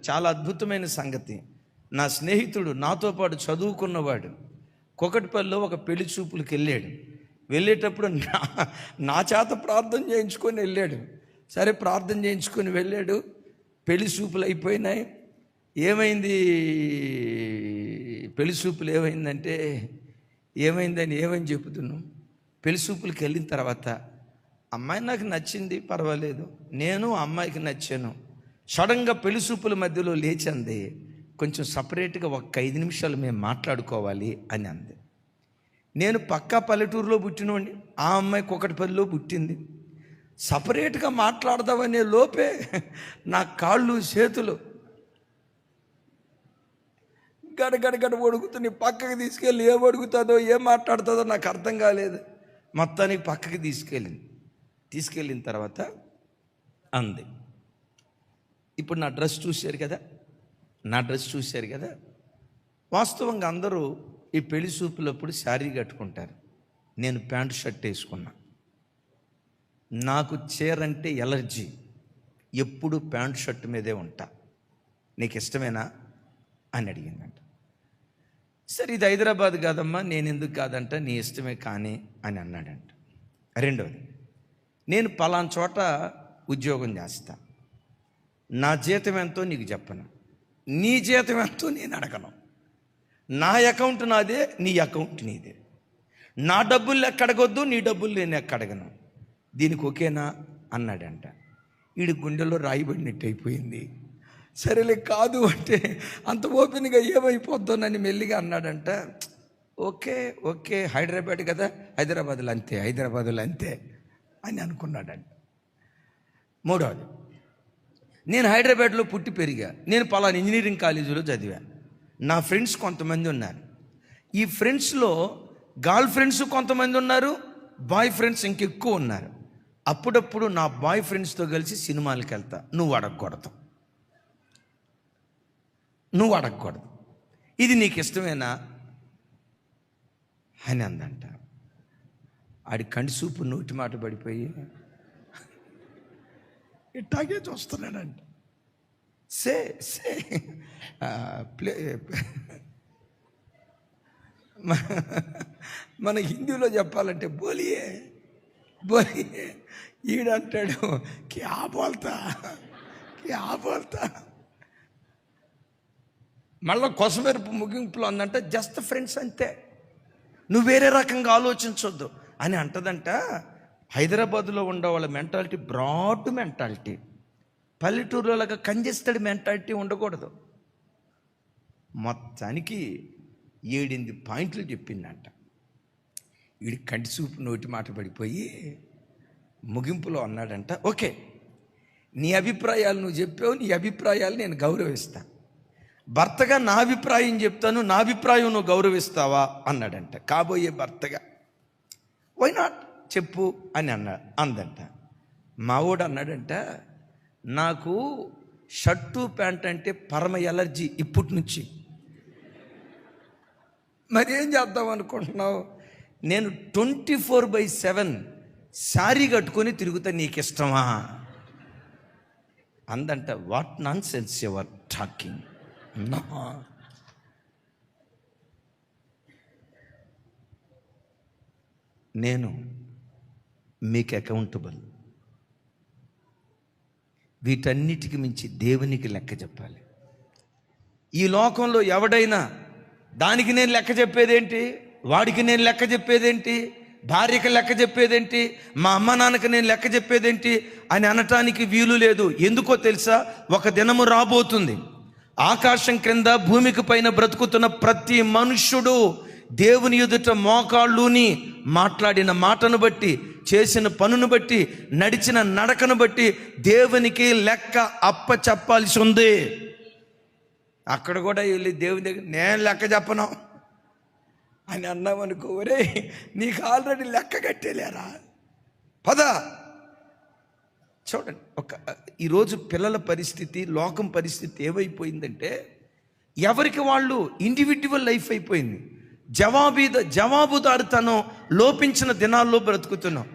చాలా అద్భుతమైన సంగతి. నా స్నేహితుడు నాతో పాటు చదువుకున్నవాడు కూకట్పల్లిలో ఒక పెళ్లి చూపులకు వెళ్ళేటప్పుడు నా చేత ప్రార్థన చేయించుకొని వెళ్ళాడు. సరే ప్రార్థన చేయించుకొని వెళ్ళాడు. పెళ్లి చూపులు అయిపోయినాయి. ఏమైంది పెళ్లి చూపులు ఏమైందంటే ఏమైందని చెబుతున్నాం. పెళ్లి చూపులకు వెళ్ళిన తర్వాత అమ్మాయి నాకు నచ్చింది, పర్వాలేదు, నేను అమ్మాయికి నచ్చాను. సడన్గా పెళ్లి చూపుల మధ్యలో లేచింది, కొంచెం సపరేట్గా ఒక 5 నిమిషాలు మేము మాట్లాడుకోవాలి అని అంది. నేను పక్కా పల్లెటూరులో పుట్టినోండి, ఆ అమ్మాయి కూకట్పల్లిలో పుట్టింది. సపరేట్గా మాట్లాడదామనే లోపే నా కాళ్ళు చేతులు గడగడగడ వణుకుతుంది. పక్కకి తీసుకెళ్ళి ఏం అడుగుతుందో ఏం మాట్లాడుతుందో నాకు అర్థం కాలేదు. మొత్తానికి పక్కకి తీసుకెళ్ళిన తర్వాత అంది, ఇప్పుడు నా డ్రెస్ చూశారు కదా, వాస్తవంగా అందరూ ఈ పెళ్లి చూపులప్పుడు శారీ కట్టుకుంటారు. నేను ప్యాంటు షర్ట్ వేసుకున్నా. నాకు చీర అంటే ఎలర్జీ, ఎప్పుడు ప్యాంటు షర్ట్ మీదే ఉంటా. నీకు ఇష్టమేనా అని అడిగిందంట. సరే ఇది హైదరాబాద్ కాదమ్మా, నేను ఎందుకు కాదంట, నీ ఇష్టమే కానీ అని అన్నాడంట. రెండోది, నేను పలానా చోట ఉద్యోగం చేస్తా, నా జీతం ఎంతో నీకు చెప్పను, నీ జీతం ఎంతో నేను అడగను, నా అకౌంట్ నాదే, నీ అకౌంట్ నీదే, నా డబ్బులు లెక్క అడగొద్దు, నీ డబ్బులు నేను ఎక్క అడగను, దీనికి ఓకేనా అన్నాడంట. వీడి గుండెలో రాయిబడినట్టు అయిపోయింది. సరేలే కాదు అంటే అంత ఓపెన్గా ఏమైపోతానని మెల్లిగా అన్నాడంట. ఓకే హైదరాబాద్ కదా, హైదరాబాద్లో అంతే అని అనుకున్నాడంట. మూడవది, నేను హైదరాబాద్లో పుట్టి పెరిగా, నేను పలానా ఇంజనీరింగ్ కాలేజీలో చదివాను. నా ఫ్రెండ్స్ కొంతమంది ఉన్నారు. ఈ ఫ్రెండ్స్లో గర్ల్ ఫ్రెండ్స్ కొంతమంది ఉన్నారు, బాయ్ ఫ్రెండ్స్ ఇంకెక్కువ ఉన్నారు. అప్పుడప్పుడు నా బాయ్ ఫ్రెండ్స్తో కలిసి సినిమాలకు వెళ్తా. నువ్వు అడగకూడదు, ఇది నీకు ఇష్టమేనా అని అందంట. ఆడి కంటి చూపు నోటి మాట పడిపోయి ఇట్టాగే చూస్తున్నాడంట. సే ప్లే మన హిందీలో చెప్పాలంటే బోలియే ఈడంటాడు క్యా బోల్తా. మళ్ళీ కొసమెరుపు ముగింపులో అందంట, జస్ట్ ఫ్రెండ్స్ అంతే, నువ్వు వేరే రకంగా ఆలోచించొద్దు అని అంటదంట. హైదరాబాద్లో ఉండే వాళ్ళ మెంటాలిటీ బ్రాడ్ మెంటాలిటీ, పల్లెటూరులోలాగా కంజెస్టెడ్ మెంటాలిటీ ఉండకూడదు. మొత్తానికి 7 పాయింట్లు చెప్పిందంట. వీడి కంటి చూపు నోటి మాట పడిపోయి ముగింపులో అన్నాడంట, ఓకే నీ అభిప్రాయాలు నువ్వు చెప్పావు, నీ అభిప్రాయాలు నేను గౌరవిస్తా, భర్తగా నా అభిప్రాయం చెప్తాను, నా అభిప్రాయం నువ్వు గౌరవిస్తావా అన్నాడంట. కాబోయే భర్తగా వై నాట్ చెప్పు అని అందంట. మావోడు అన్నాడంట, నాకు షర్టు ప్యాంట్ అంటే పరమ ఎలర్జీ ఇప్పటి నుంచి. మరి ఏం చేద్దాం అనుకుంటున్నావు? నేను 24/7 శారీ కట్టుకొని తిరుగుతా, నీకు ఇష్టమా అందంట. What nonsense your talking. నేను మీకు అకౌంటబుల్. వీటన్నిటికి మించి దేవునికి లెక్క చెప్పాలి. ఈ లోకంలో ఎవడైనా దానికి నేను లెక్క చెప్పేదేంటి, వాడికి నేను లెక్క చెప్పేదేంటి, భార్యకి లెక్క చెప్పేదేంటి, మా అమ్మ నాన్నకి నేను లెక్క చెప్పేదేంటి అని అనటానికి వీలు లేదు. ఎందుకో తెలుసా? ఒక దినము రాబోతుంది, ఆకాశం క్రింద భూమికి పైన బ్రతుకుతున్న ప్రతి మనుష్యుడు దేవుని ఎదుట మోకాళ్ళుని మాట్లాడిన మాటను బట్టి, చేసిన పనును బట్టి, నడిచిన నడకను బట్టి దేవునికి లెక్క అప్ప చెప్పాల్సి ఉంది. అక్కడ కూడా వెళ్ళి దేవుని దగ్గర నేను లెక్క చెప్పను అని అన్నామనుకో, ఒరే నీకు ఆల్రెడీ లెక్క కట్టేలేరా, పద. చూడండి, ఈరోజు పిల్లల పరిస్థితి, లోకం పరిస్థితి ఏమైపోయిందంటే ఎవరికి వాళ్ళు ఇండివిజువల్ లైఫ్ అయిపోయింది. జవాబుదారితనం లోపించిన దినాల్లో బ్రతుకుతున్నాం.